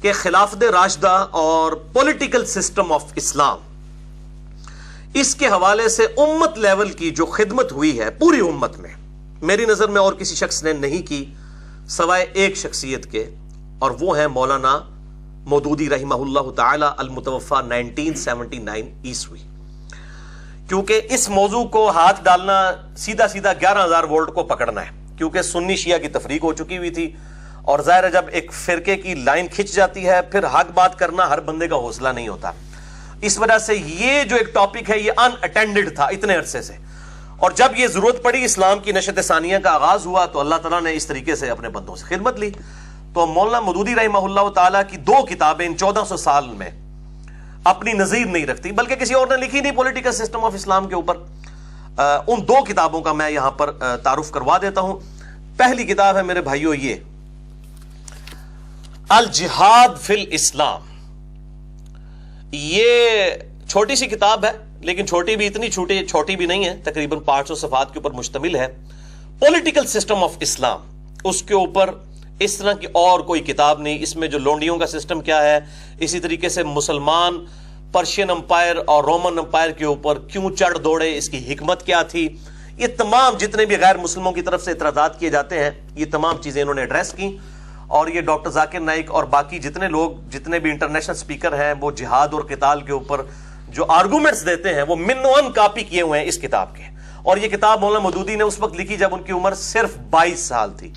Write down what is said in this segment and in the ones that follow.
کہ خلافت راشدہ اور پولیٹیکل سسٹم آف اسلام، اس کے حوالے سے امت لیول کی جو خدمت ہوئی ہے پوری امت میں، میری نظر میں اور کسی شخص نے نہیں کی سوائے ایک شخصیت کے، اور وہ ہے مولانا مودودی رحمہ اللہ تعالی المتوفا 1979 عیسوی. کیونکہ اس موضوع کو ہاتھ ڈالنا سیدھا سیدھا 11,000 وولٹ کو پکڑنا ہے، کیونکہ سنی شیعہ کی تفریق ہو چکی ہوئی تھی، اور ظاہر ہے جب ایک فرقے کی لائن کھنچ جاتی ہے پھر حق بات کرنا ہر بندے کا حوصلہ نہیں ہوتا. اس وجہ سے یہ جو ایک ٹاپک ہے یہ ان اٹینڈڈ تھا اتنے عرصے سے، اور جب یہ ضرورت پڑی اسلام کی نشت ثانیہ کا آغاز ہوا تو اللہ تعالیٰ نے اس طریقے سے اپنے بندوں سے خدمت لی. تو مولانا مودودی رحمہ اللہ تعالیٰ کی 2 کتابیں ان 1400 سال میں اپنی نظیر نہیں رکھتی، بلکہ کسی اور نے لکھی نہیں پولیٹیکل سسٹم آف اسلام کے اوپر. ان 2 کتابوں کا میں یہاں پر تعارف کروا دیتا ہوں. پہلی کتاب ہے میرے بھائیو یہ الجہاد فی الاسلام. یہ چھوٹی سی کتاب ہے، لیکن چھوٹی بھی اتنی چھوٹی بھی نہیں ہے، تقریباً 500 صفحات کے اوپر مشتمل ہے. پولیٹیکل سسٹم آف اسلام، اس کے اوپر اس طرح کی اور کوئی کتاب نہیں. اس میں جو لونڈیوں کا سسٹم کیا ہے، اسی طریقے سے مسلمان پرشین امپائر اور رومن امپائر کے اوپر کیوں چڑھ دوڑے، اس کی حکمت کیا تھی، یہ تمام جتنے بھی غیر مسلموں کی طرف سے اعتراضات کیے جاتے ہیں یہ تمام چیزیں انہوں نے ایڈریس کی. اور یہ ڈاکٹر ذاکر نائک اور باقی جتنے لوگ جتنے بھی انٹرنیشنل سپیکر ہیں وہ جہاد اور قتال کے اوپر جو آرگومنٹس دیتے ہیں وہ من و ان کاپی کیے ہوئے ہیں اس کتاب کے. اور یہ کتاب مولانا مودودی نے اس وقت لکھی جب ان کی عمر صرف 22 سال تھی.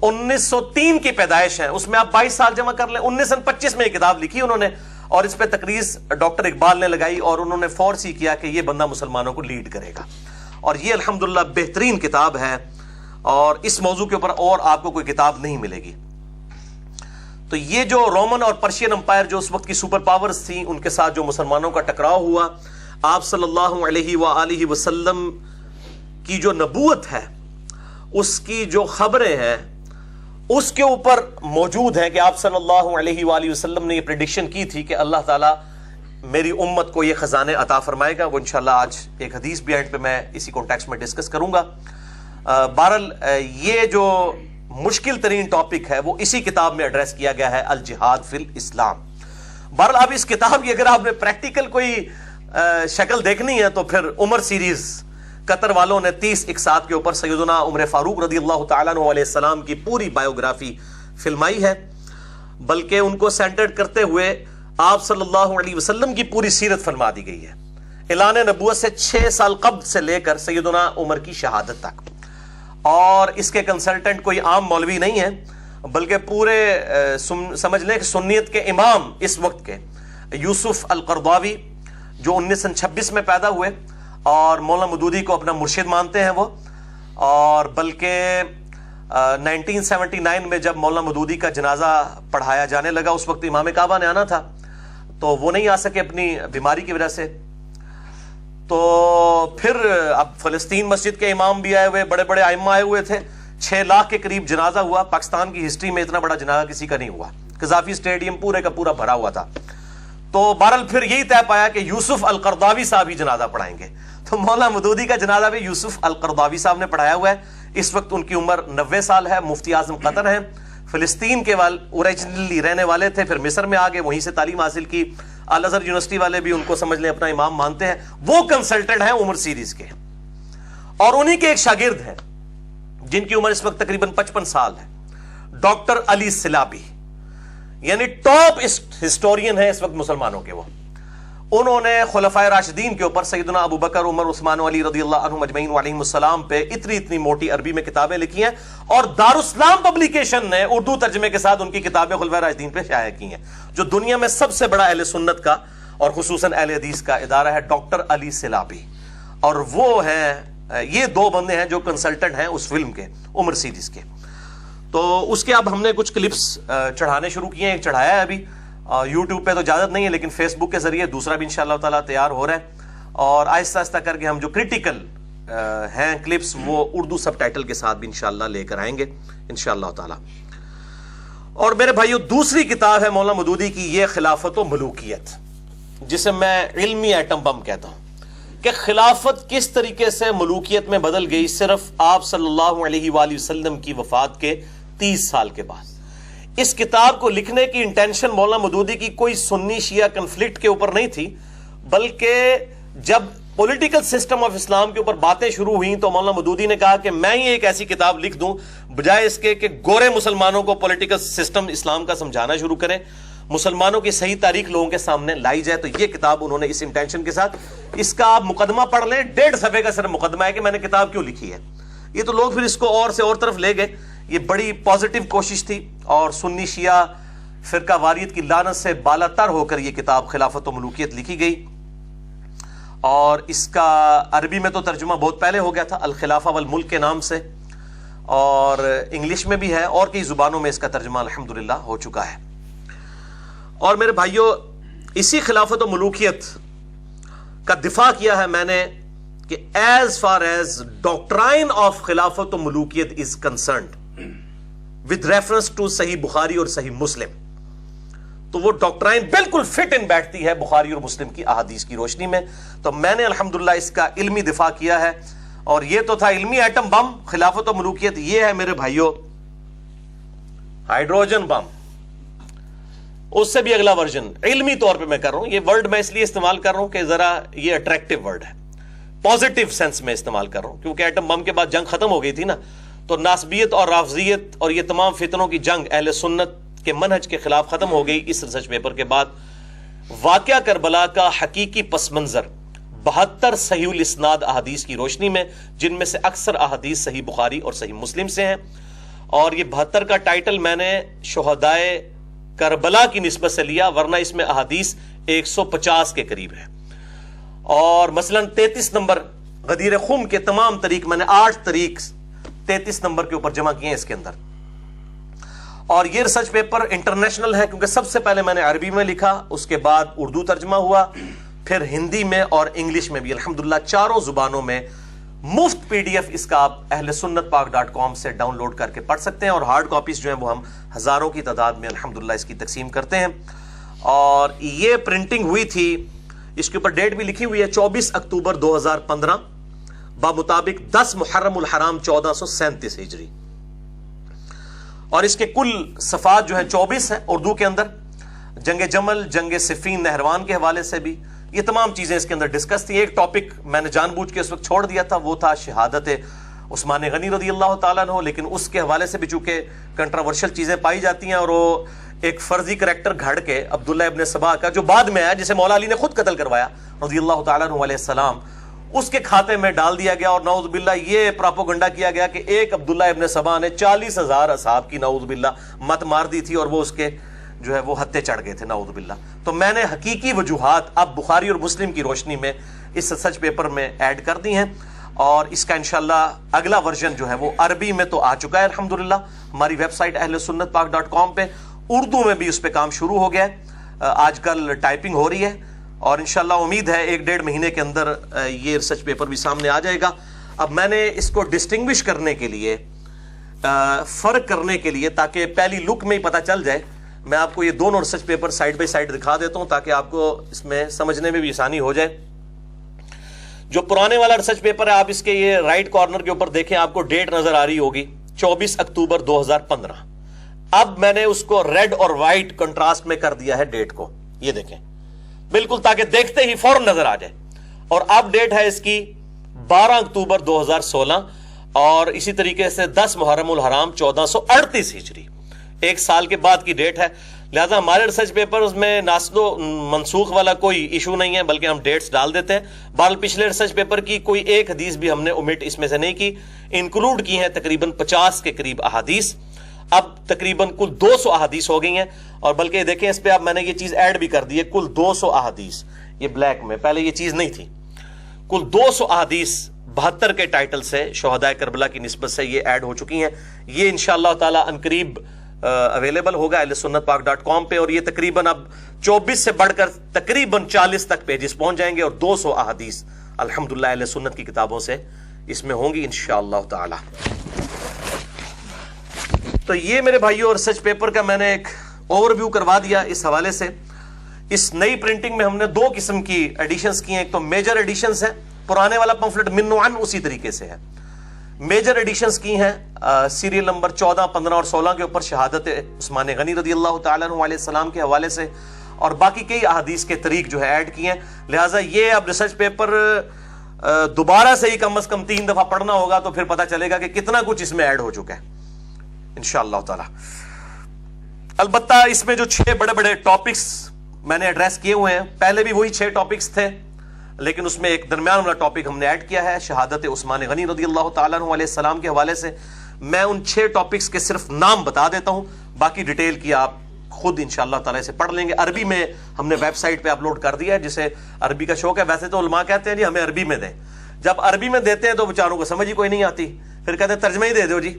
1903 کی پیدائش ہے، اس میں آپ 22 سال جمع کر لیں. 1925 میں یہ کتاب لکھی انہوں نے، اور اس پہ تقریر ڈاکٹر اقبال نے لگائی اور انہوں نے فورس ہی کیا کہ یہ بندہ مسلمانوں کو لیڈ کرے گا. اور یہ الحمدللہ بہترین کتاب ہے، اور اس موضوع کے اوپر اور آپ کو کوئی کتاب نہیں ملے گی. تو یہ جو رومن اور پرشین امپائر جو اس وقت کی سپر پاورز تھیں، ان کے ساتھ جو مسلمانوں کا ٹکراؤ ہوا، آپ صلی اللہ علیہ وآلہ وسلم کی جو نبوت ہے اس کی جو خبریں ہیں اس کے اوپر موجود ہے کہ آپ صلی اللہ علیہ وآلہ وسلم نے یہ پریڈکشن کی تھی کہ اللہ تعالیٰ میری امت کو یہ خزانے عطا فرمائے گا. وہ انشاءاللہ آج ایک حدیث بھی اینڈ پہ میں اسی کانٹیکسٹ میں ڈسکس کروں گا. بہرحال یہ جو مشکل ترین ٹاپک ہے وہ اسی کتاب میں ایڈریس کیا گیا ہے، الجہاد فی الاسلام. بہرحال اب اس کتاب کی اگر آپ نے پریکٹیکل کوئی شکل دیکھنی ہے تو پھر عمر سیریز قطر والوں نے 30 اقساط کے اوپر سیدنا عمر فاروق رضی اللہ تعالیٰ عنہ علیہ السلام کی پوری بایوگرافی فلمائی ہے، بلکہ ان کو سینٹرڈ کرتے ہوئے آپ صلی اللہ علیہ وسلم کی پوری سیرت فرما دی گئی ہے، اعلان نبوت سے 6 سال قبل سے لے کر سیدنا عمر کی شہادت تک. اور اس کے کنسلٹنٹ کوئی عام مولوی نہیں ہے، بلکہ پورے سمجھ لیں کہ سنیت کے امام اس وقت کے یوسف القرضاوی جو 1926 میں پیدا ہوئے اور مولانا مودودی کو اپنا مرشد مانتے ہیں وہ، اور بلکہ 1979 میں جب مولانا مودودی کا جنازہ پڑھایا جانے لگا، اس وقت امام کعبہ نے آنا تھا تو وہ نہیں آ سکے اپنی بیماری کی وجہ سے. تو پھر اب فلسطین مسجد کے امام بھی آئے ہوئے، بڑے بڑے ائمہ آئے ہوئے تھے، 6 لاکھ کے قریب جنازہ ہوا. پاکستان کی ہسٹری میں اتنا بڑا جنازہ کسی کا نہیں ہوا. قذافی اسٹیڈیم پورے کا پورا بھرا ہوا تھا. تو بہرحال پھر یہی طے پایا کہ یوسف القرضاوی صاحب ہی جنازہ پڑھائیں گے. تو مولانا مودودی کا جنازہ بھی یوسف القرضاوی صاحب نے پڑھایا ہوا ہے. اس وقت ان کی عمر 90 سال ہے، مفتی اعظم قطر ہیں، فلسطین کے اوریجنلی رہنے والے تھے، پھر مصر میں آگے وہیں سے تعلیم حاصل کی. الازہر یونیورسٹی والے بھی ان کو سمجھ لیں اپنا امام مانتے ہیں. وہ کنسلٹنٹ ہیں عمر سیریز کے، اور انہی کے ایک شاگرد ہیں جن کی عمر اس وقت تقریباً 55 سال ہے، ڈاکٹر علی سلابی، یعنی ٹاپ ہسٹورین ہے اس وقت مسلمانوں کے. وہ انہوں نے خلفائے راشدین کے اوپر سیدنا ابو بکر، عمر، عثمان و علی رضی اللہ عنہم اجمعین علیہم السلام پہ اتنی موٹی عربی میں کتابیں لکھی ہیں، اور دارالاسلام پبلیکیشن نے اردو ترجمے کے ساتھ ان کی کتابیں خلفائے راشدین پہ شائع کی ہیں، جو دنیا میں سب سے بڑا اہل سنت کا اور خصوصاً اہل حدیث کا ادارہ ہے، ڈاکٹر علی سلابی. اور وہ ہیں، یہ 2 بندے ہیں جو کنسلٹنٹ ہیں اس فلم کے، عمر سیریز کے. تو اس کے اب ہم نے کچھ کلپس چڑھانے شروع کیے ہیں. ایک چڑھایا ہے ابھی، یوٹیوب پہ تو اجازت نہیں ہے، لیکن فیس بک کے ذریعے دوسرا بھی انشاءاللہ تعالیٰ تیار ہو رہا ہے. اور آہستہ آہستہ کر کے ہم جو کریٹیکل ہیں کلپس وہ اردو سب ٹائٹل کے ساتھ بھی انشاءاللہ لے کر آئیں گے انشاءاللہ تعالیٰ. اور میرے بھائیو، دوسری کتاب ہے مولانا مودودی کی، یہ خلافت و ملوکیت، جسے میں علمی ایٹم بم کہتا ہوں، کہ خلافت کس طریقے سے ملوکیت میں بدل گئی صرف آپ صلی اللہ علیہ وآلہ وسلم کی وفات کے 30 سال کے بعد. اس کتاب کو لکھنے کی انٹینشن مولانا مودودی کی کوئی سنی شیعہ کنفلکٹ کے اوپر نہیں تھی، بلکہ جب پولیٹیکل سسٹم آف اسلام کے اوپر باتیں شروع ہوئیں تو مولانا مودودی نے کہا کہ میں ہی ایک ایسی کتاب لکھ دوں بجائے اس کے کہ گورے مسلمانوں کو پولیٹیکل سسٹم اسلام کا سمجھانا شروع کریں، مسلمانوں کی صحیح تاریخ لوگوں کے سامنے لائی جائے۔ تو یہ کتاب انہوں نے اس انٹینشن کے ساتھ، اس کا آپ مقدمہ پڑھ لیں، 1.5 صفحے کا صرف مقدمہ ہے کہ میں نے کتاب کیوں لکھی ہے۔ یہ تو لوگ پھر اس کو اور سے اور طرف لے گئے۔ یہ بڑی پازیٹیو کوشش تھی اور سنی شیعہ فرقہ واریت کی لعنت سے بالا تر ہو کر یہ کتاب خلافت و ملوکیت لکھی گئی، اور اس کا عربی میں تو ترجمہ بہت پہلے ہو گیا تھا الخلافہ والملک کے نام سے، اور انگلش میں بھی ہے، اور کئی زبانوں میں اس کا ترجمہ الحمدللہ ہو چکا ہے۔ اور میرے بھائیوں، اسی خلافت و ملوکیت کا دفاع کیا ہے میں نے کہ as far as doctrine of Khilafat wa Mulukiyat is concerned with reference to Sahih Bukhari اور صحیح مسلم، تو وہ ڈاکٹرائن بالکل فٹ ان بیٹھتی ہے بخاری اور مسلم کی احادیث کی روشنی میں۔ تو میں نے الحمدللہ اس کا علمی دفاع کیا ہے، اور یہ تو تھا علمی ایٹم بم خلافت و ملوکیت، یہ ہے میرے بھائیوں ہائیڈروجن بم، اس سے بھی اگلا ورژن علمی طور پہ میں کر رہا ہوں۔ یہ ورڈ میں اس لیے استعمال کر رہا ہوں کہ ذرا یہ اٹریکٹیو ورڈ ہے، پازیٹیو سینس میں استعمال کر رہا ہوں، کیونکہ ایٹم بم کے بعد جنگ ختم ہو گئی تھی نا، تو ناسبیت اور رافضیت اور یہ تمام فتنوں کی جنگ اہل سنت کے منہج کے خلاف ختم ہو گئی اس ریسرچ پیپر کے بعد۔ واقعہ کربلا کا حقیقی پس منظر 72 صحیح الاسناد احادیث کی روشنی میں، جن میں سے اکثر احادیث صحیح بخاری اور صحیح مسلم سے ہیں، اور یہ 72 کا ٹائٹل میں نے شہدائے کربلا کی نسبت سے لیا، ورنہ اس میں احادیث 150 کے قریب ہے۔ اور مثلا 33 نمبر غدیر خم کے تمام طریق میں نے 8 طریق 33 نمبر کے اوپر جمع کیے ہیں اس کے اندر۔ اور یہ ریسرچ پیپر انٹرنیشنل ہے، کیونکہ سب سے پہلے میں نے عربی میں لکھا، اس کے بعد اردو ترجمہ ہوا، پھر ہندی میں اور انگلش میں بھی، الحمدللہ 4 زبانوں میں مفت پی ڈی ایف اس کا آپ اہل سنت پاک .com سے ڈاؤن لوڈ کر کے پڑھ سکتے ہیں، اور ہارڈ کاپیز جو ہیں وہ ہم ہزاروں کی تعداد میں الحمدللہ اس کی تقسیم کرتے ہیں۔ اور یہ پرنٹنگ ہوئی تھی، اس کے اوپر ڈیٹ بھی لکھی ہوئی ہے 24 اکتوبر 2015 بمطابق 10 محرم الحرام 1437 ہجری، اور اس کے کل صفحات جو ہیں 24 ہیں اردو کے اندر، جنگ جمل، جنگ صفین، نہروان کے حوالے سے بھی یہ تمام چیزیں اس کے اندر ڈسکس تھی۔ ایک ٹاپک میں نے جان بوجھ کے اس وقت چھوڑ دیا تھا، وہ تھا شہادت عثمان غنی رضی اللہ تعالیٰ عنہ، لیکن اس کے حوالے سے بھی چونکہ کنٹراورشل چیزیں پائی جاتی ہیں، اور وہ ایک فرضی کریکٹر گھڑ کے عبداللہ ابن سبا کا جو بعد میں آیا، جسے مولا علی نے خود قتل کروایا رضی اللہ تعالیٰ عنہ علیہ السلام، اس کے کھاتے میں ڈال دیا گیا، اور نعوذ باللہ یہ پراپوگنڈا کیا گیا کہ ایک عبداللہ ابن سبا نے 40,000 اصحاب کی نعوذ باللہ مت مار دی تھی، اور وہ اس کے جو ہے وہ ہتھے چڑھ گئے تھے نعوذ باللہ۔ تو میں نے حقیقی وجوہات اب بخاری اور مسلم کی روشنی میں اس ریسرچ پیپر میں ایڈ کر دی ہیں، اور اس کا انشاءاللہ اگلا ورژن جو ہے وہ عربی میں تو آ چکا ہے الحمدللہ ہماری ویب سائٹ اہل سنت پاک .com پہ، اردو میں بھی اس پہ کام شروع ہو گیا ہے، آج کل ٹائپنگ ہو رہی ہے، اور انشاءاللہ امید ہے 1-1.5 مہینے کے اندر یہ ریسرچ پیپر بھی سامنے آ جائے گا۔ اب میں نے اس کو ڈسٹنگوش کرنے کے لیے، فرق کرنے کے لیے، تاکہ پہلی لک میں ہی پتہ چل جائے، میں آپ کو یہ دونوں research paper side by side دکھا دیتا ہوں تاکہ آپ کو اس میں سمجھنے میں بھی آسانی ہو جائے۔ جو پرانے والا ریسرچ پیپر ہے، آپ اس کے یہ رائٹ کارنر کے اوپر دیکھیں، آپ کو ڈیٹ نظر آ رہی ہوگی 24 اکتوبر 2015۔ اب میں نے اس کو ریڈ اور وائٹ کنٹراسٹ میں کر دیا ہے ڈیٹ کو، یہ دیکھیں بالکل، تاکہ دیکھتے ہی فوراً نظر آ جائے۔ اور اب ڈیٹ ہے اس کی 12 اکتوبر 2016، اور اسی طریقے سے 10 محرم الحرام 1438 ہجری، 1 سال کے بعد کی ڈیٹ ہے۔ لہذا ہمارے ریسرچ پیپرز میں ناسخ و منسوخ والا کوئی ایشو نہیں ہے، بلکہ ہم ڈیٹس ڈال دیتے ہیں۔ بہرحال پچھلے ریسرچ پیپر کی کوئی ایک حدیث بھی ہم نے اومٹ اس میں سے نہیں کی، انکلوڈ کی ہیں تقریباً 50 کے قریب احادیث۔ اب تقریباً کل 200 احادیث ہو گئی ہیں، اور بلکہ دیکھیں اس پہ اب میں نے یہ چیز ایڈ بھی کر دی ہے، کل 200 احادیث، یہ بلیک میں، پہلے یہ چیز نہیں تھی، کل 200 احادیث 72 کے ٹائٹل سے شہداء کربلا کی نسبت سے یہ ایڈ ہو چکی ہیں۔ یہ انشاءاللہ تعالی عنقریب اویلیبل ہوگا اہل سنت پاک .com پہ، اور یہ تقریباً اب 24 سے بڑھ کر تقریباً 40 تک پیجز پہنچ جائیں گے، اور 200 احادیث الحمدللہ اہل سنت کی کتابوں سے اس میں ہوں گی انشاءاللہ تعالی۔ تو یہ میرے بھائیو ریسرچ پیپر کا میں نے ایک اوور ویو کروا دیا اس حوالے سے۔ اس نئی پرنٹنگ میں ہم نے 2 قسم کی ایڈیشنز کی ہیں، ایک تو میجر ایڈیشنز ہیں، پرانے والا پمفلٹ من و عن اسی طریقے سے ہے، میجر ایڈیشنز کی ہیں سیریل نمبر 14, 15 اور 16 کے اوپر شہادت عثمان غنی رضی اللہ تعالیٰ عنہ علیہ السلام کے حوالے سے، اور باقی کئی احادیث کے طریق جو ہے ایڈ کیے ہیں. لہٰذا یہ اب ریسرچ پیپر دوبارہ سے ہی کم از کم 3 دفعہ پڑھنا ہوگا تو پھر پتہ چلے گا کہ کتنا کچھ اس میں ایڈ ہو چکا ہے انشاءاللہ تعالی. البتہ اس میں جو 6 بڑے بڑے ٹاپکس میں نے ایڈریس کیے ہوئے ہیں، پہلے بھی وہی 6 ٹاپکس تھے، لیکن اس میں ایک درمیان والا ٹاپک ہم نے ایڈ کیا ہے شہادت عثمان غنی رضی اللہ تعالیٰ عنہ علیہ السلام کے حوالے سے. میں ان 6 ٹاپکس کے صرف نام بتا دیتا ہوں، باقی ڈیٹیل کی آپ خود انشاءاللہ تعالی سے پڑھ لیں گے. عربی میں ہم نے ویب سائٹ پہ اپلوڈ کر دیا ہے، جسے عربی کا شوق ہے. ویسے تو علماء کہتے ہیں جی ہمیں عربی میں دیں، جب عربی میں دیتے ہیں تو بیچاروں کو سمجھ ہی کوئی نہیں آتی، پھر کہتے ہیں ترجمہ ہی دے دو جی.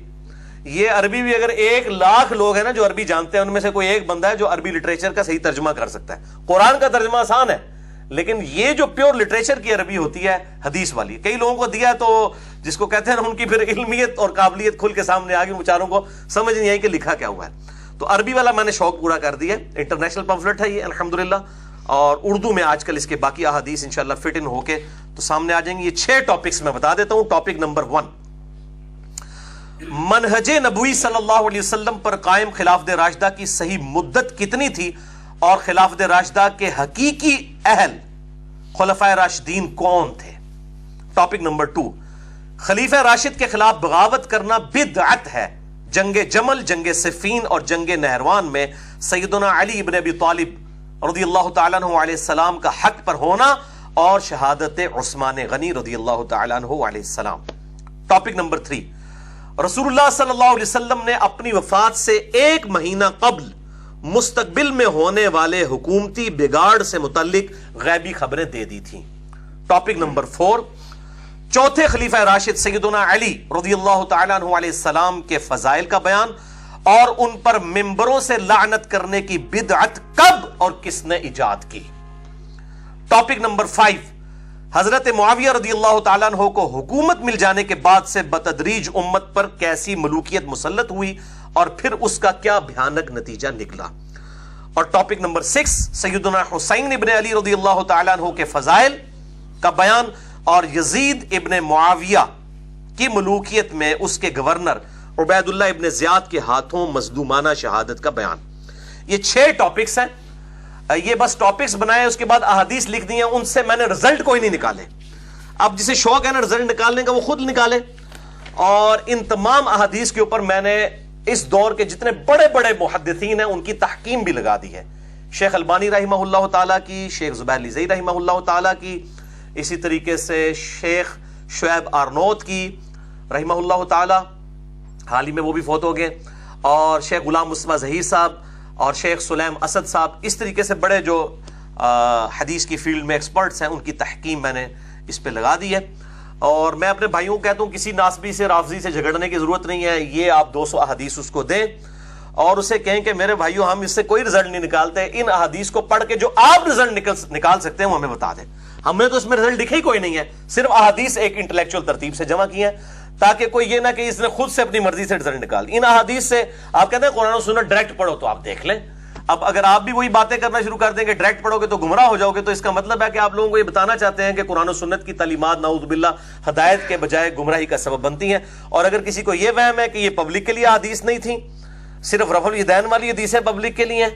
یہ عربی بھی اگر 1 لاکھ لوگ ہیں نا جو عربی جانتے ہیں، ان میں سے کوئی ایک بندہ ہے جو عربی لٹریچر کا صحیح ترجمہ کر سکتا ہے. قرآن کا ترجمہ آسان ہے، لیکن یہ جو پیور لٹریچر کی عربی ہوتی ہے حدیث والی، کئی لوگوں کو دیا تو جس کو کہتے ہیں ان کی پھر علمیت اور قابلیت کھل کے سامنے آ گئی، بیچاروں کو سمجھ نہیں آئی کہ لکھا کیا ہوا ہے. تو عربی والا میں نے شوق پورا کر دیا، انٹرنیشنل پمفلٹ ہے یہ الحمدللہ، اور اردو میں آج کل اس کے باقی احادیث انشاءاللہ فٹ ان ہو کے تو سامنے آ جائیں گے. یہ 6 ٹاپکس میں بتا دیتا ہوں. ٹاپک نمبر 1، منہج نبوی صلی اللہ علیہ وسلم پر قائم خلافت راشدہ کی صحیح مدت کتنی تھی اور خلافت راشدہ کے حقیقی اہل خلفائے راشدین کون تھے. ٹاپک نمبر 2، خلیفہ راشد کے خلاف بغاوت کرنا بدعت ہے. جنگ جمل، جنگ صفین اور جنگ نہروان میں سیدنا علی ابن ابی طالب رضی اللہ تعالیٰ عنہ علیہ السلام کا حق پر ہونا اور شہادت عثمان غنی رضی اللہ تعالیٰ عنہ علیہ السلام. ٹاپک نمبر 3، رسول اللہ صلی اللہ علیہ وسلم نے اپنی وفات سے 1 مہینہ قبل مستقبل میں ہونے والے حکومتی بگاڑ سے متعلق غیبی خبریں دے دی تھیں. ٹاپک نمبر 4، چوتھے خلیفہ راشد سیدنا علی رضی اللہ تعالیٰ عنہ علیہ السلام کے فضائل کا بیان اور ان پر ممبروں سے لعنت کرنے کی بدعت کب اور کس نے ایجاد کی. ٹاپک نمبر 5، حضرت معاویہ رضی اللہ تعالیٰ عنہ کو حکومت مل جانے کے بعد سے بتدریج امت پر کیسی ملوکیت مسلط ہوئی اور پھر اس کا کیا بھیانک نتیجہ نکلا. اور ٹاپک نمبر 6، سیدنا حسین ابن علی رضی اللہ تعالیٰ عنہ کے فضائل کا بیان اور یزید ابن معاویہ کی ملوکیت میں اس کے گورنر عبید اللہ ابن زیاد کے ہاتھوں مظلومانہ شہادت کا بیان. یہ 6 ٹاپکس ہیں. یہ بس ٹاپکس بنائے، اس کے بعد احادیث لکھ دی ہیں، ان سے میں نے رزلٹ کوئی نہیں نکالے. اب جسے شوق ہے نا رزلٹ نکالنے کا وہ خود نکالے. اور ان تمام احادیث کے اوپر میں نے اس دور کے جتنے بڑے بڑے محدثین ہیں ان کی تحکیم بھی لگا دی ہے. شیخ البانی رحمہ اللہ تعالیٰ کی، شیخ زبیر لزئی رحمہ اللہ تعالیٰ کی، اسی طریقے سے شیخ شعیب آرنوت کی رحمہ اللہ تعالیٰ، حال ہی میں وہ بھی فوت ہو گئے، اور شیخ غلام مصطفیٰ ظہیر صاحب اور شیخ سلیم اسد صاحب. اس طریقے سے بڑے جو حدیث کی فیلڈ میں ایکسپرٹس ہیں ان کی تحکیم میں نے اس پہ لگا دی ہے. اور میں اپنے بھائیوں کو کہتا ہوں کسی ناسبی سے رافضی سے جھگڑنے کی ضرورت نہیں ہے. یہ آپ 200 احادیث اس کو دیں اور اسے کہیں کہ میرے بھائیوں ہم اس سے کوئی رزلٹ نہیں نکالتے، ان احادیث کو پڑھ کے جو آپ رزلٹ نکال سکتے ہیں وہ ہمیں بتا دیں. ہم نے تو اس میں رزلٹ لکھا ہی کوئی نہیں ہے، صرف احادیث ایک انٹلیکچوئل ترتیب سے جمع کی ہیں تاکہ کوئی یہ نہ کہ اس نے خود سے اپنی مرضی سے رزلٹ نکال. ان احادیث سے آپ کہتے ہیں قرآن و سنت ڈائریکٹ پڑھو تو آپ دیکھ لیں. اب اگر آپ بھی وہی باتیں کرنا شروع کر دیں کہ ڈائریکٹ پڑھو گے تو گمراہ ہو جاؤ گے، تو اس کا مطلب ہے کہ آپ لوگوں کو یہ بتانا چاہتے ہیں کہ قرآن و سنت کی تعلیمات نعوذ باللہ ہدایت کے بجائے گمراہی کا سبب بنتی ہیں. اور اگر کسی کو یہ وہم ہے کہ یہ پبلک کے لیے حدیث نہیں تھی، صرف رفع الیدین والی حدیثیں پبلک کے لیے ہیں،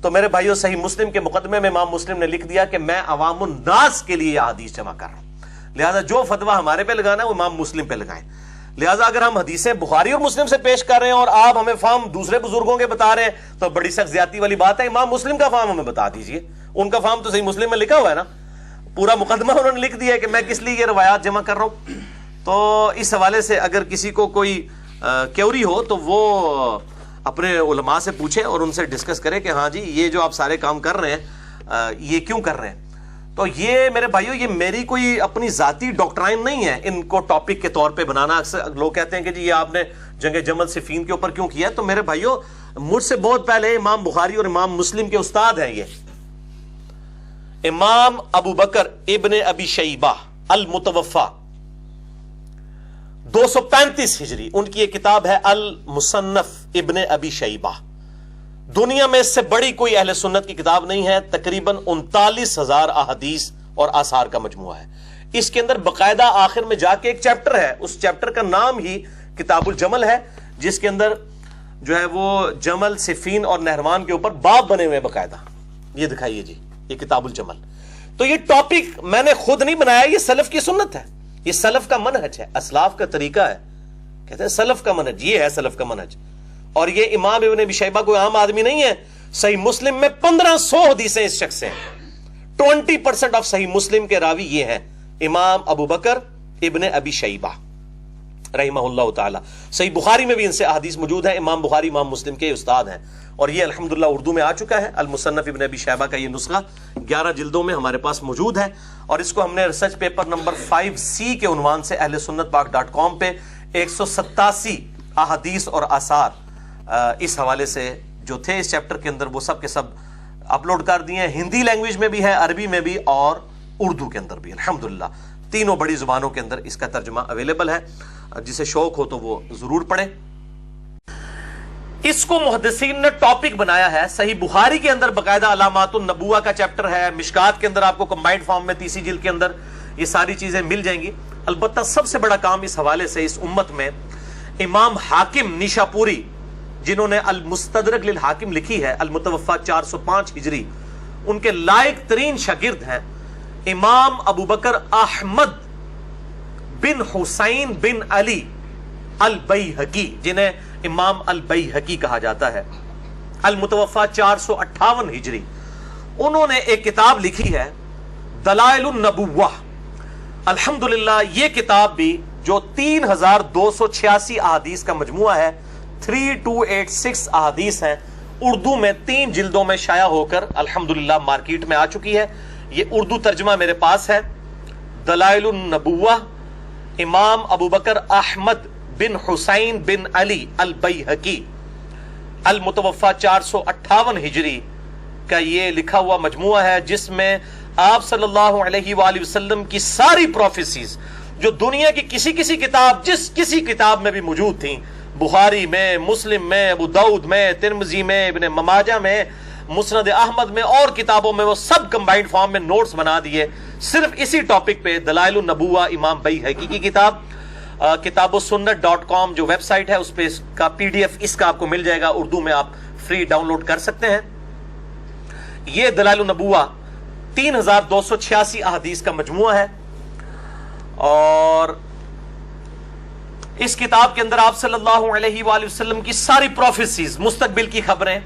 تو میرے بھائیوں صحیح مسلم کے مقدمے میں امام مسلم نے لکھ دیا کہ میں عوام الناس کے لیے یہ حدیث جمع کر رہا ہوں، لہذا جو فتویٰ ہمارے پہ لگانا ہے وہ امام مسلم پہ لگائیں. لہٰذا اگر ہم حدیثیں بخاری اور مسلم سے پیش کر رہے ہیں اور آپ ہمیں فہم دوسرے بزرگوں کے بتا رہے ہیں تو بڑی سخت زیادتی والی بات ہے. امام مسلم کا فہم ہمیں بتا دیجئے، ان کا فہم تو صحیح مسلم میں لکھا ہوا ہے نا، پورا مقدمہ انہوں نے لکھ دیا ہے کہ میں کس لیے یہ روایات جمع کر رہا ہوں. تو اس حوالے سے اگر کسی کو کوئی کیوری ہو تو وہ اپنے علماء سے پوچھے اور ان سے ڈسکس کرے کہ ہاں جی یہ جو آپ سارے کام کر رہے ہیں یہ کیوں کر رہے ہیں. تو یہ میرے بھائیوں یہ میری کوئی اپنی ذاتی ڈاکٹرائن نہیں ہے ان کو ٹاپک کے طور پہ بنانا. اکثر لوگ کہتے ہیں کہ جی یہ آپ نے جنگ جمل صفین کے اوپر کیوں کیا ہے. تو میرے بھائیوں مجھ سے بہت پہلے امام بخاری اور امام مسلم کے استاد ہیں یہ امام ابو بکر ابن ابی شیبہ المتوفا 235 ہجری، ان کی یہ کتاب ہے المصنف ابن ابی شیبہ. دنیا میں اس سے بڑی کوئی اہل سنت کی کتاب نہیں ہے، تقریباً 39,000 احادیث اور آثار کا مجموعہ ہے. اس کے اندر باقاعدہ آخر میں جا کے ایک چیپٹر ہے، اس چیپٹر کا نام ہی کتاب الجمل ہے جس کے اندر جو ہے وہ جمل، صفین اور نہروان کے اوپر باب بنے ہوئے باقاعدہ. یہ دکھائیے جی، یہ کتاب الجمل. تو یہ ٹاپک میں نے خود نہیں بنایا، یہ سلف کی سنت ہے، یہ سلف کا منہج ہے، اسلاف کا طریقہ ہے. کہتے ہیں سلف کا منہج، یہ ہے سلف کا منہج. اور یہ امام ابن ابی شیبہ کوئی عام آدمی نہیں ہے. صحیح مسلم میں 1500 حدیثیں اس شخص سے ہیں. 20% آف صحیح مسلم کے راوی یہ ہیں، امام ابو بکر ابن ابی شیبہ رحمہ اللہ تعالی. صحیح بخاری میں بھی ان سے احادیث موجود ہیں. امام بخاری امام مسلم کے استاد ہیں، اور یہ الحمدللہ اردو میں آ چکا ہے. المصنف ابن ابی شیبہ کا یہ نسخہ 11 جلدوں میں ہمارے پاس موجود ہے، اور اس کو ہم نے ریسرچ پیپر نمبر 5C کے عنوان سے اہل سنت پاک .com پہ 187 احادیث اور آثار اس حوالے سے جو تھے اس چیپٹر کے اندر وہ سب کے سب اپلوڈ کر دیے ہیں. ہندی لینگویج میں بھی ہے، عربی میں بھی اور اردو کے اندر بھی. الحمدللہ تینوں بڑی زبانوں کے اندر اس کا ترجمہ اویلیبل ہے. جسے شوق ہو تو وہ ضرور پڑھیں. اس کو محدثین نے ٹاپک بنایا ہے. صحیح بخاری کے اندر باقاعدہ علامات النبوہ کا چیپٹر ہے. مشکات کے اندر آپ کو کمبائنڈ فارم میں تیسری جلد کے اندر یہ ساری چیزیں مل جائیں گی. البتہ سب سے بڑا کام اس حوالے سے اس امت میں امام حاکم نیشا پوری، جنہوں نے المستدرک للحاکم لکھی ہے، المتوفى 405 ہجری، ان کے لائق ترین شاگرد ہیں امام ابو بکر احمد بن حسین بن علی البیہقی، جنہیں امام البیہقی کہا جاتا ہے، المتوفى 458 ہجری. انہوں نے ایک کتاب لکھی ہے دلائل النبوہ. الحمدللہ یہ کتاب بھی جو 3286 احادیث کا مجموعہ ہے، 3286 احادیث ہیں، اردو میں 3 جلدوں میں شائع ہو کر الحمدللہ مارکیٹ میں آ چکی ہے. یہ اردو ترجمہ میرے پاس ہے. دلائل النبوہ امام ابو بکر احمد بن حسین بن علی البیہقی المتوفى 458 ہجری کا یہ لکھا ہوا مجموعہ ہے، جس میں آپ صلی اللہ علیہ وآلہ وسلم کی ساری پروفیسیز جو دنیا کی کسی کتاب، جس کسی کتاب میں بھی موجود تھیں، بخاری میں، مسلم میں، ابو داؤد میں، ترمذی میں، ابن ماجہ میں، مسند احمد میں اور کتابوں میں، وہ سب کمبائنڈ فارم میں نوٹس بنا دیے صرف اسی ٹاپک پہ. دلائل النبوہ امام بیہقی کی کتاب. کتابوسنت.com جو ویب سائٹ ہے اس پہ اس کا PDF اس کا آپ کو مل جائے گا، اردو میں آپ فری ڈاؤن لوڈ کر سکتے ہیں. یہ دلائل النبوہ 3286 احادیث کا مجموعہ ہے، اور اس کتاب کے اندر آپ صلی اللہ علیہ وآلہ وسلم کی ساری پروفیسیز، مستقبل کی خبریں،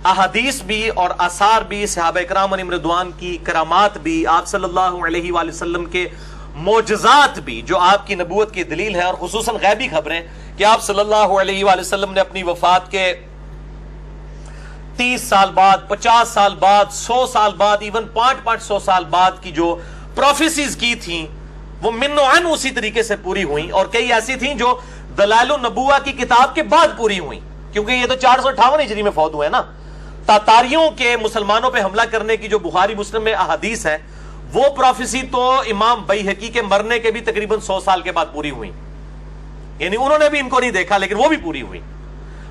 احادیث بھی اور آثار بھی، صحابہ کرام علیہم رضوان کی کرامات بھی، آپ صلی اللہ علیہ وآلہ وسلم کے معجزات بھی جو آپ کی نبوت کی دلیل ہے، اور خصوصاً غیبی خبریں کہ آپ صلی اللہ علیہ وآلہ وسلم نے اپنی وفات کے 30 سال بعد، 50 سال بعد، 100 سال بعد، ایون 500 سال بعد کی جو پروفیسیز کی تھیں وہ من و عن اسی طریقے سے پوری ہوئیں، اور کئی ایسی تھیں جو دلائل النبوہ کی کتاب کے بعد پوری ہوئیں، کیونکہ یہ تو 458 ہجری میں فوت ہوئے نا. تاتاریوں کے مسلمانوں پہ حملہ کرنے کی جو بخاری مسلم میں احادیث ہیں، وہ پروفیسی تو امام بیہقی کے مرنے کے بھی تقریباً 100 سال کے بعد پوری ہوئی. یعنی انہوں نے بھی ان کو نہیں دیکھا لیکن وہ بھی پوری ہوئی.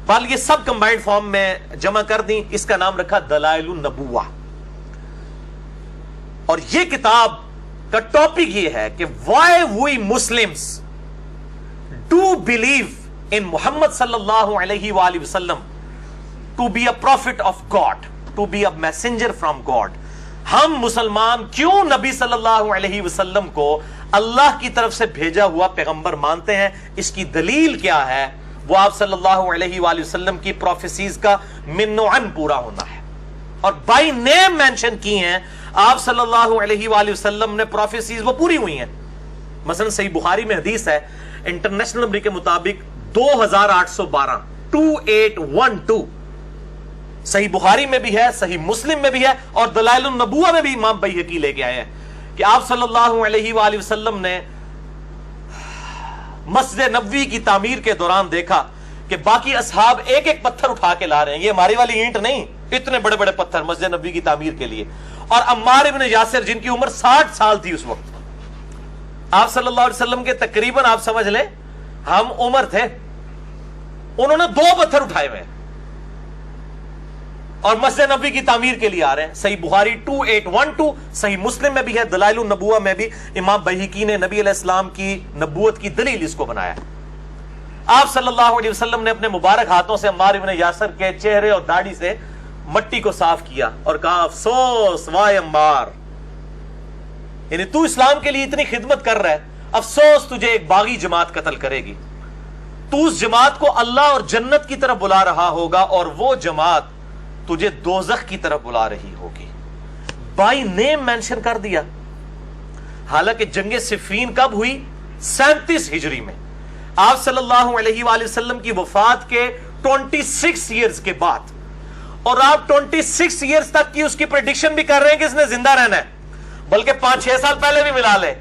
بال یہ سب کمبائنڈ فارم میں جمع کر دیں. اس کا نام رکھا دلائل النبوہ. اور یہ کتاب کا ٹاپک یہ ہے کہ why we Muslims do believe in Muhammad صلی اللہ علیہ وآلہ وسلم to be a prophet of God, to be a messenger from God. ہم مسلمان کیوں نبی صلی اللہ علیہ وسلم کو اللہ کی طرف سے بھیجا ہوا پیغمبر مانتے ہیں؟ اس کی دلیل کیا ہے؟ وہ آپ صلی اللہ علیہ وآلہ وسلم کی پروفیسیز کا من و عن پورا ہونا ہے، اور بائی نیم مینشن کی ہیں. آپ صلی اللہ علیہ وآلہ وسلم نے پروفیسیز وہ پوری ہوئی ہیں. مثلا صحیح بخاری میں حدیث ہے انٹرنیشنل نمبر کے مطابق 2812 2812. صحیح بخاری میں بھی ہے، صحیح مسلم میں بھی ہے، اور دلائل النبوہ میں بھی امام بیہقی لے کے آئے ہیں کہ آپ صلی اللہ علیہ وآلہ وسلم نے مسجد نبوی کی تعمیر کے دوران دیکھا کہ باقی اصحاب ایک ایک پتھر اٹھا کے لا رہے ہیں. یہ ہماری والی اینٹ نہیں، اتنے بڑے بڑے پتھر مسجد نبوی کی تعمیر کے لیے. اور عمار ابن یاسر جن کی عمر 60 سال تھی اس وقت، آپ صلی اللہ علیہ وسلم کے تقریباً آپ سمجھ لیں ہم عمر تھے، انہوں نے 2 پتھر اٹھائے ہوئے اور مسجد نبوی کی تعمیر کے لیے آ رہے ہیں. صحیح بخاری 2812، صحیح مسلم میں بھی ہے، دلائل النبوہ میں بھی امام بیہقی نے نبی علیہ السلام کی نبوت کی دلیل اس کو بنایا. آپ صلی اللہ علیہ وسلم نے اپنے مبارک ہاتھوں سے عمار ابن یاسر کے چہرے اور داڑھی سے مٹی کو صاف کیا اور کہا افسوس وائے عمار، یعنی تو اسلام کے لیے اتنی خدمت کر رہا ہے، افسوس تجھے ایک باغی جماعت قتل کرے گی، تو اس جماعت کو اللہ اور جنت کی طرف بلا رہا ہوگا اور وہ جماعت تجھے دوزخ کی طرف بلا رہی ہوگی۔ بائی نیم مینشن کر دیا۔ حالانکہ جنگ صفین کب ہوئی؟ 37 ہجری میں، آپ صلی اللہ علیہ وآلہ وسلم کی وفات کے 26 ایئرز کے بعد، اور آپ 26 ایئرز تک کی اس کی پریڈکشن بھی کر رہے ہیں کہ اس نے زندہ رہنا ہے، بلکہ 5-6 سال پہلے بھی ملا لے۔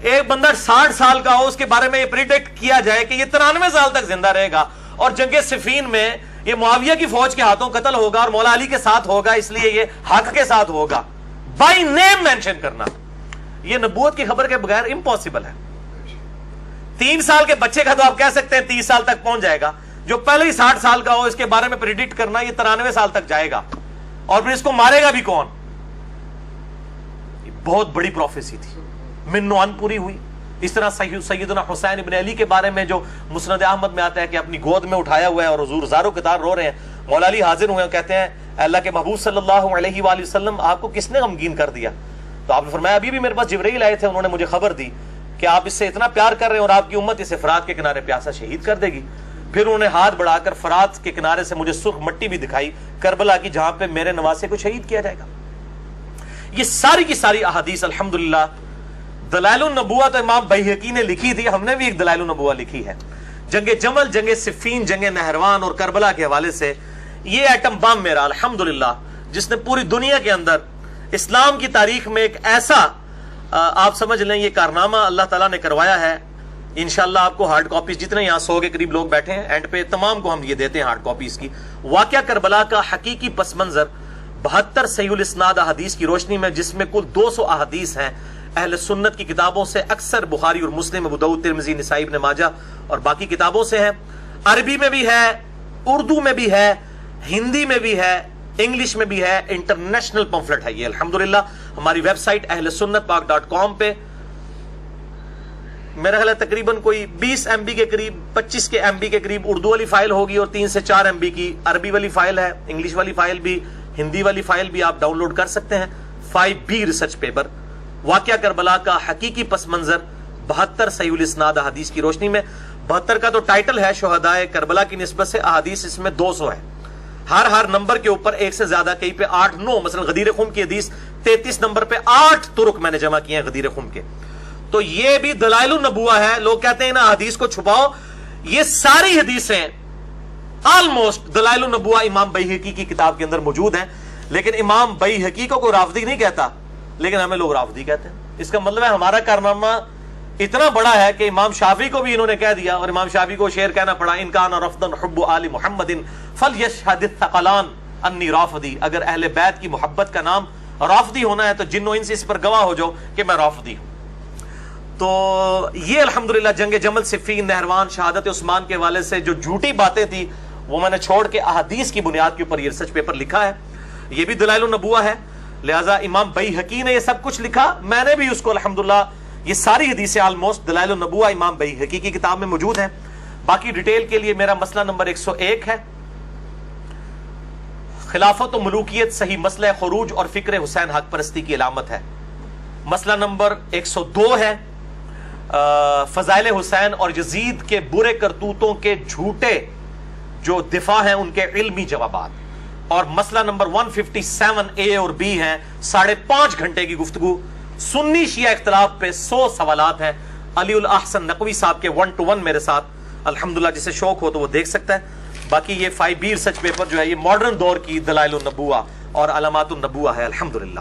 ایک بندہ 60 سال کا ہو، اس کے بارے میں یہ پریڈکٹ کیا جائے کہ یہ 93 سال تک زندہ رہے گا، اور جنگ صفین میں یہ معاویہ کی فوج کے ہاتھوں قتل ہوگا اور مولا علی کے ساتھ ہوگا، اس لیے یہ حق کے ساتھ ہوگا۔ بائی نیم مینشن کرنا یہ نبوت کی خبر کے بغیر امپاسبل ہے۔ 3 سال کے بچے کا تو آپ کہہ سکتے ہیں 30 سال تک پہنچ جائے گا، جو پہلے ہی 60 سال کا ہو اس کے بارے میں پریڈکٹ کرنا یہ 93 سال تک جائے گا، اور پھر اس کو مارے گا بھی کون؟ بہت بڑی پروفیسی تھی، من نوان پوری ہوئی۔ اس طرح سیدنا حسین ابن علی کے بارے میں جو مسند احمد میں آتا ہے کہ اپنی گود میں اٹھایا ہوا ہے اور حضور زارو قطار رو رہے ہیں، مولا علی حاضر ہوئے ہیں، کہتے ہیں اللہ کے محبوب صلی اللہ علیہ وآلہ وسلم آپ کو کس نے غمگین کر دیا؟ تو آپ نے فرمایا ابھی بھی میرے پاس جبرائیل آئے تھے، انہوں نے مجھے خبر دی کہ آپ اس سے اتنا پیار کر رہے ہیں اور آپ کی امت اسے فرات کے کنارے پیاسا شہید کر دے گی۔ پھر انہوں نے ہاتھ بڑھا کر فرات کے کنارے سے مجھے سرخ مٹی بھی دکھائی کربلا کی، جہاں پہ میرے نواسے کو شہید کیا جائے گا۔ یہ ساری کی ساری احادیث الحمدللہ دلائل النبوہ تو امام بیہقی نے لکھی تھی، ہم نے بھی ایک دلائل النبوہ لکھی ہے۔ جنگ جمل، جنگ صفین، جنگ نہروان اور کربلا کے حوالے سے یہ ایٹم بم میرا الحمدللہ جس نے پوری دنیا کے اندر اسلام کی تاریخ میں ایک ایسا آپ سمجھ لیں یہ کارنامہ اللہ تعالیٰ نے کروایا ہے۔ انشاءاللہ آپ کو ہارڈ کاپیز، جتنے یہاں 100 کے قریب لوگ بیٹھے ہیں، اینڈ پہ تمام کو ہم یہ دیتے ہیں ہارڈ کاپیز کی۔ واقعہ کربلا کا حقیقی پس منظر 72 صحیح الاسناد احادیث کی روشنی میں، جس میں کل 200 احادیث ہیں اہل سنت کی کتابوں سے، اکثر بخاری اور مسلم، ابو داؤد، ترمذی، نسائی، ابن ماجہ اور باقی کتابوں سے ہیں، عربی میں بھی ہے، اردو میں بھی ہے، ہندی میں بھی ہے، انگلش میں بھی ہے، انٹرنیشنل پمفلٹ ہے یہ الحمدللہ۔ ہماری ویب سائٹ اہل سنت پاک.com پہ میرا خیال ہے تقریباً کوئی 20 MB کے قریب، 25 کے MB کے قریب اردو والی فائل ہوگی، اور 3 سے 4 MB کی عربی والی فائل ہے، انگلش والی فائل بھی، ہندی والی فائل بھی آپ ڈاؤن لوڈ کر سکتے ہیں۔ 5B ریسرچ پیپر، واقعہ کربلا کا حقیقی پس منظر 72 صحیح الاسناد احادیث کی روشنی میں۔ 72 کا تو ٹائٹل ہے شہدائے کربلا کی نسبت سے، احادیث اس میں 200 ہے، ہر نمبر کے اوپر ایک سے زیادہ، کہیں پہ 8-9، مثلا غدیر خم کی حدیث 33 نمبر پہ 8 طرق میں نے جمع کیے ہیں غدیر خم کے۔ تو یہ بھی دلائل النبوہ ہے۔ لوگ کہتے ہیں نا حدیث کو چھپاؤ، یہ ساری حدیثیں آلموسٹ دلائل النبوہ امام بیہقی کی کتاب کے اندر موجود ہیں، لیکن امام بیہقی کو کوئی رافضی نہیں کہتا، لیکن ہمیں لوگ رافضی کہتے ہیں۔ اس کا مطلب ہے ہمارا کارنامہ اتنا بڑا ہے کہ امام شافعی کو بھی انہوں نے کہہ دیا، اور امام شافعی کو شعر کہنا پڑا، ان کان رفضا حب آل محمد فلیشہد الثقلان انی رافضی، اگر اہل بیت کی محبت کا نام رافضی ہونا ہے تو جن و انس اس پر گواہ ہو جاؤ کہ میں رافضی ہوں۔ تو یہ الحمدللہ جنگ جمل، صفین، نہروان، شہادت عثمان کے حوالے سے جو جھوٹی باتیں تھی وہ میں نے چھوڑ کے احادیث کی بنیاد کے اوپر یہ ریسرچ پیپر لکھا ہے، یہ بھی دلائل النبوہ ہے۔ لہٰذا امام بیہقی نے یہ سب کچھ لکھا، میں نے بھی اس کو الحمدللہ یہ ساری حدیثیں آلموسٹ دلائل النبوہ امام بیہقی کی کتاب میں موجود ہیں۔ باقی ڈیٹیل کے لیے میرا مسئلہ نمبر 101 ہے، خلافت و ملوکیت صحیح مسئلہ خروج اور فکر حسین حق پرستی کی علامت ہے۔ مسئلہ نمبر 102 ہے فضائل حسین اور یزید کے برے کرتوتوں کے جھوٹے جو دفاع ہیں ان کے علمی جوابات، اور مسئلہ نمبر 157A اور B ہیں 5.5 گھنٹے کی گفتگو، سنی شیعہ اختلاف پہ 100 سوالات ہیں، علی الاحسن نقوی صاحب کے 1 to 1 میرے ساتھ، الحمدللہ جسے شوق ہو تو وہ دیکھ سکتا ہے۔ باقی یہ 5B ریسرچ پیپر جو ہے یہ ماڈرن دور کی دلائل النبوہ اور علامات النبوہ ہے الحمدللہ۔